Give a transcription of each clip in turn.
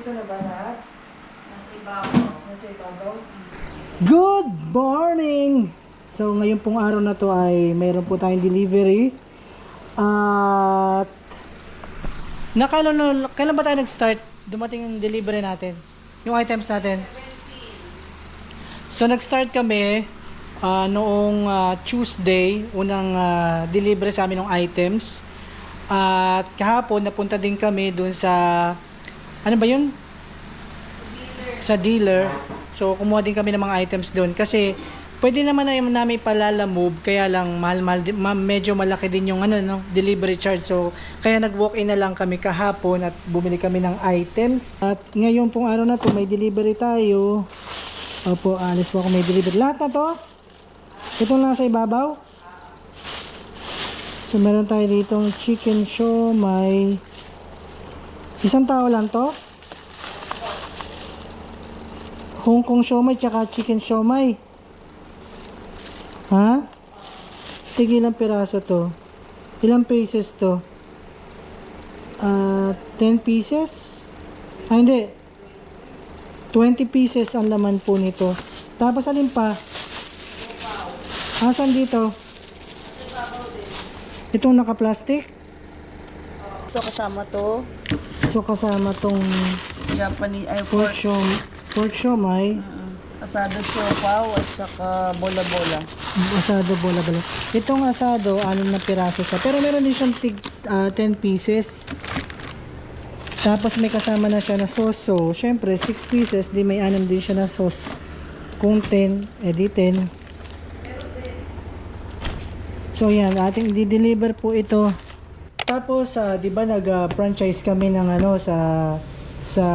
dito na ba lahat? Nasa ibabaw. Nasa ibabaw? Good morning! So ngayon pong araw na to ay mayroon po tayong delivery. At kailan ba tayo nag-start? Dumating yung delivery natin. Yung items natin. So nag-start kami noong Tuesday, unang delivery sa amin ng items. At kahapon napunta din kami dun sa ano ba yun? Sa dealer. So kumuha din kami ng mga items doon kasi pwede naman na namin palala-move, kaya lang medyo malaki din yung delivery charge. So kaya nag-walk-in na lang kami kahapon at bumili kami ng items. At ngayon pong araw na to may delivery tayo. Opo, alis po ako, may delivery. Lahat na to? Itong nasa ibabaw? So meron tayo ditong chicken siomai. Isang tao lang to? Hong Kong siomai tsaka chicken siomai. Ha? Sige, ilang piraso to? Ilang pieces to? 10 pieces? Ah, hindi. 20 pieces ang laman po nito. Tapos alin pa? Asan dito? Itong naka-plastic? Ito kasama to. So kasama tong Japanese, ay pork siomai. asado siopaw at saka bola-bola. Asado bola-bola. Itong asado, 6 na piraso siya. Pero meron din siyang 10 pieces. Tapos may kasama na siya na sauce. So, syempre, 6 pieces, di may 6 din siya na sauce. Kung 10, edi 10. So, yan. Ating i-deliver po ito. Tapos, di ba nag-franchise kami ng sa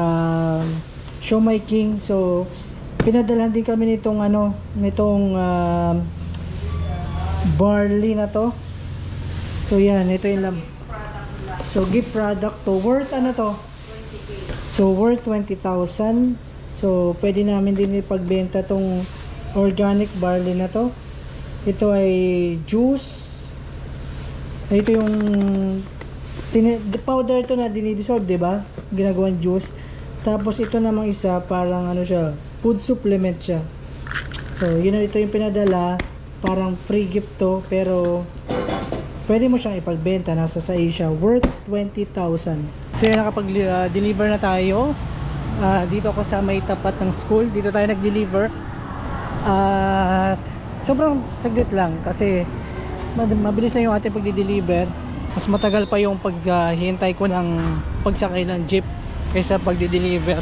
Siomai King. So, pinadalhan din kami nitong barley na to. So, yan. Ito yung So, gift product to. Worth ano to? So, worth 20,000. So, pwede namin din ipagbenta tong organic barley na to. Ito ay juice. Ito yung powder to na dinidissolve, diba? Ginagawang juice. Tapos, ito namang isa, parang siya, food supplement siya. So, ito yung pinadala. Parang free gift to, pero pwede mo siyang ipagbenta, nasa sa Asia, worth 20,000. So yun, nakapag-deliver na tayo. Dito ako sa may tapat ng school. Dito tayo nag-deliver. Sobrang saglit lang kasi mabilis na yung ating pag-deliver. Mas matagal pa yung paghihintay ko ng pagsakay ng jeep kaysa pag-deliver.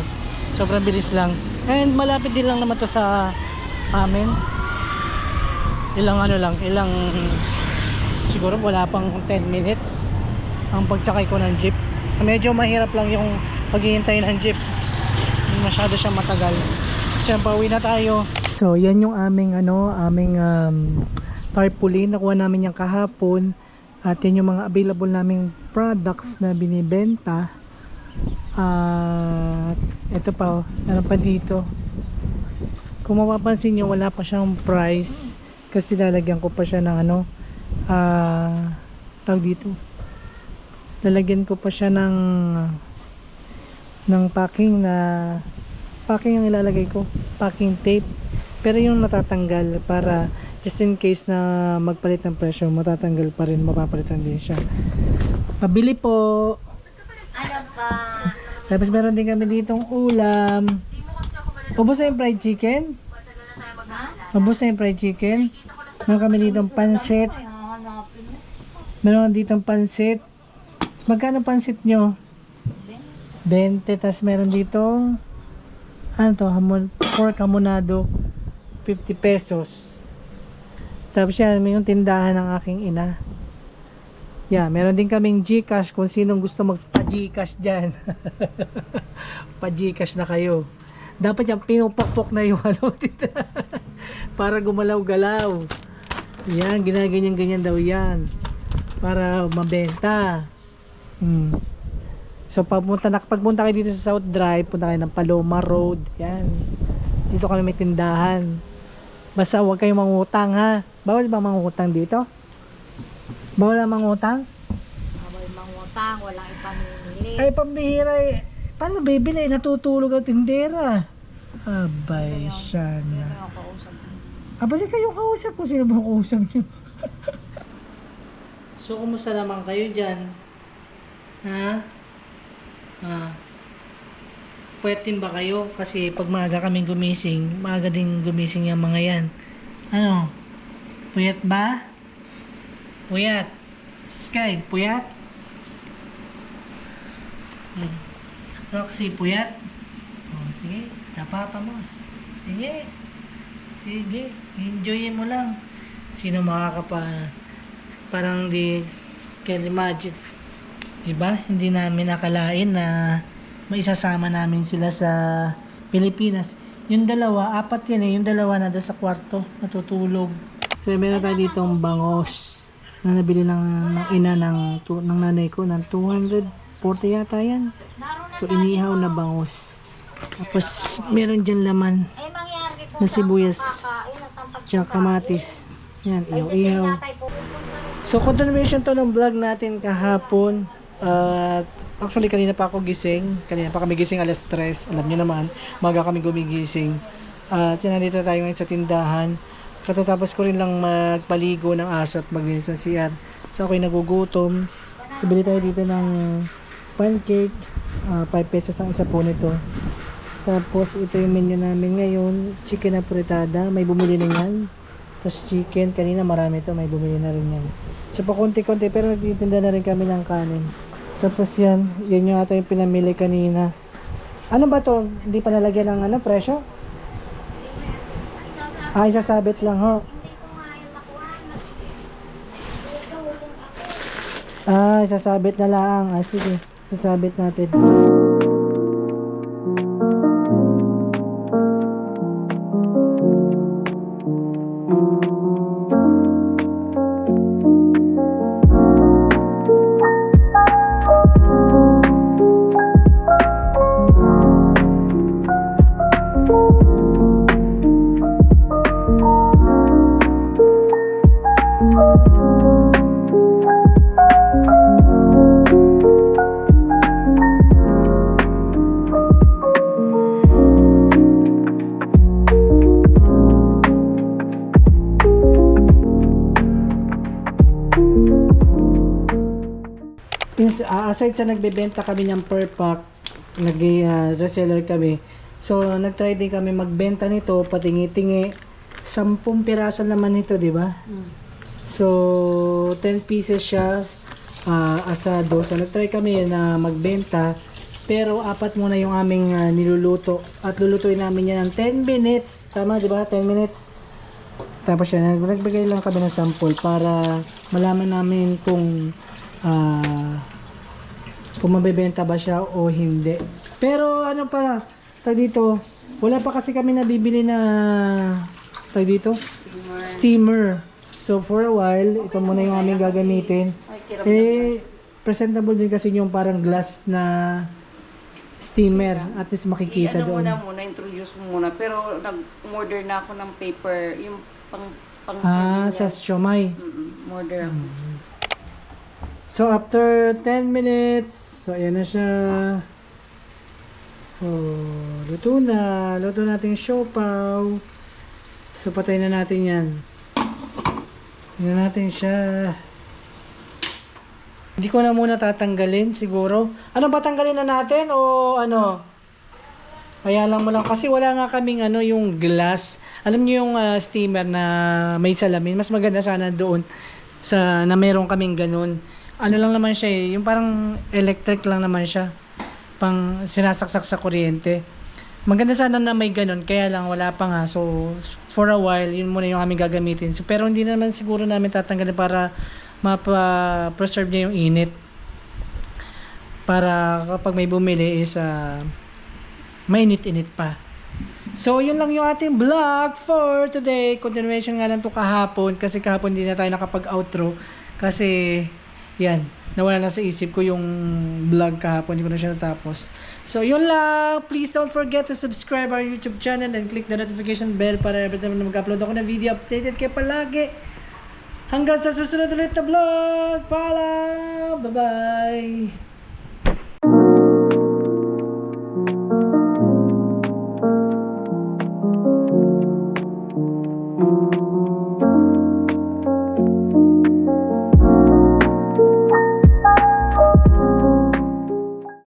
Sobrang bilis lang. And malapit din lang naman to sa amin. Siguro wala pang 10 minutes ang pagsakay ko ng jeep. Medyo mahirap lang yung paghihintay ng jeep. Hindi masyado siyang matagal. Siyempre, pauwi na tayo. So, yan yung aming tarpaulin. Nakuha namin yung kahapon. At yan yung mga available naming products na binibenta. Ito pa, ano pa dito. Kung mapapansin nyo, wala pa siyang price. Kasi lalagyan ko pa siya ng tawag dito, lalagyan ko pa siya ng packing ang ilalagay ko, packing tape, pero yung matatanggal para just in case na magpalit ng presyo, matatanggal pa rin, mapapalitan din siya. Pabili po. Ano pa? Tapos meron din kami ditong ulam. Ubos na yung fried chicken? Ubos na yung fried chicken? Meron kami ditong pansit. Meron ditong pansit. Magkano pansit nyo? 20. Tapos meron ditong pork hamonado, 50 pesos. Tapos yan, may yung tindahan ng aking ina. Yeah, meron din kaming GCash kung sinong gusto magpa-GCash dyan. Pa-GCash na kayo. Dapat yung pinupokpok na yung para gumalaw-galaw. Yan, ginaganyan-ganyan daw yan para mabenta. So pagpunta kayo dito sa South Drive, punta kayo ng Paloma Road. Yan, dito kami may tindahan. Basta huwag kayong mangutang, ha. Bawal ba mangutang dito? Bawal na mangutang? Bawal mangutang, walang ipamimili. Ay, pambihira eh. Paano bibili? Natutulog ang tindera. Abay, siya na. Abay, kayo kausap ko. Sino ba kausap nyo? So, kumusta naman kayo dyan? Ha? Pwet din ba kayo? Kasi pag maaga kaming gumising, maaga din gumising yung mga yan. Ano? Puyat ba? Puyat. Sky, puyat? Roxy, puyat? Oh, sige, napapa mo. Sige. Sige, enjoyin mo lang. Sino parang di can imagine. Diba? Hindi namin nakalain na maisasama namin sila sa Pilipinas. Yung dalawa, apat yan eh. Yung dalawa na doon sa kwarto, natutulog. So, meron tayo ditong bangos na nabili ng ina ng nanay ko ng 240 yata yan. So, inihaw na bangos. Tapos, meron dyan laman na sibuyas tsaka kamatis. Yan, ihaw. So, continuation to ng vlog natin kahapon. Actually, kanina pa ako gising. Kanina pa kami gising alas 3. Alam niyo naman, maga kami gumigising. At nandito tayo ngayon sa tindahan. Katatapos ko rin lang magpaligo ng aso at maglinis ng CR. So, ako'y nagugutom. So, bili tayo dito ng pancake. 5 pesos ang isa po nito. Tapos, ito yung menu namin ngayon. Chicken apretada. May bumili na yan. Tapos, chicken. Kanina marami ito. May bumili na rin yan. So, pa konti-konti. Pero nagtitinda na rin kami ng kanin. Tapos yan. Yan yung ata yung pinamili kanina. Ano ba to? Hindi pa nalagyan ng presyo? Isasabit lang ho. Isasabit na lang. Sige. Sasabit natin. Aside sa nagbebenta kami ng per pack, reseller kami. So, nagtry din kami magbenta nito, patingi-tingi. 10 piraso naman ito, di ba? So, 10 pieces siya, asado. So, nagtry kami na magbenta, pero 4 muna yung aming niluluto. At lulutuin namin yan ng 10 minutes. Tama, di ba? 10 minutes. Tapos yan, nagbigay lang kami ng sample para malaman namin kung mabebenta ba siya o hindi. Pero ano pa, dito, wala pa kasi kami nabibili na dito, steamer. So for a while, ito muna yung aming gagamitin. Presentable din kasi yung parang glass na steamer. At least makikita doon. Introduce mo muna. Pero nag-order na ako ng paper, yung pang sa siomai. Order ako. So after 10 minutes, so ayan na siya. Luto na. Luto natin siopaw. So patay na natin yan. Tingnan natin siya. Hindi ko na muna tatanggalin siguro. Ano ba, tanggalin na natin o ano? Kaya lang mo lang kasi wala nga kaming yung glass. Alam niyo yung steamer na may salamin. Mas maganda sana doon na meron kaming ganun. Ano lang naman siya yung parang electric lang naman siya. Pang sinasaksak sa kuryente. Maganda sana na may ganun, kaya lang wala pa nga. So, for a while, yun muna yung aming gagamitin. So, pero hindi naman siguro namin tatanggalin para mapa-preserve niya yung init. Para kapag may bumili is mainit-init pa. So, yun lang yung ating vlog for today. Continuation nga lang to kahapon kasi kahapon hindi na tayo nakapag-outro kasi yan, nawala na sa isip ko yung vlog kahapon, hindi ko na siya natapos. So, yun lang. Please don't forget to subscribe our YouTube channel and click the notification bell para every time na mag-upload ako ng video, updated kayo palagi. Hanggang sa susunod ulit na vlog. Paalam! Bye-bye!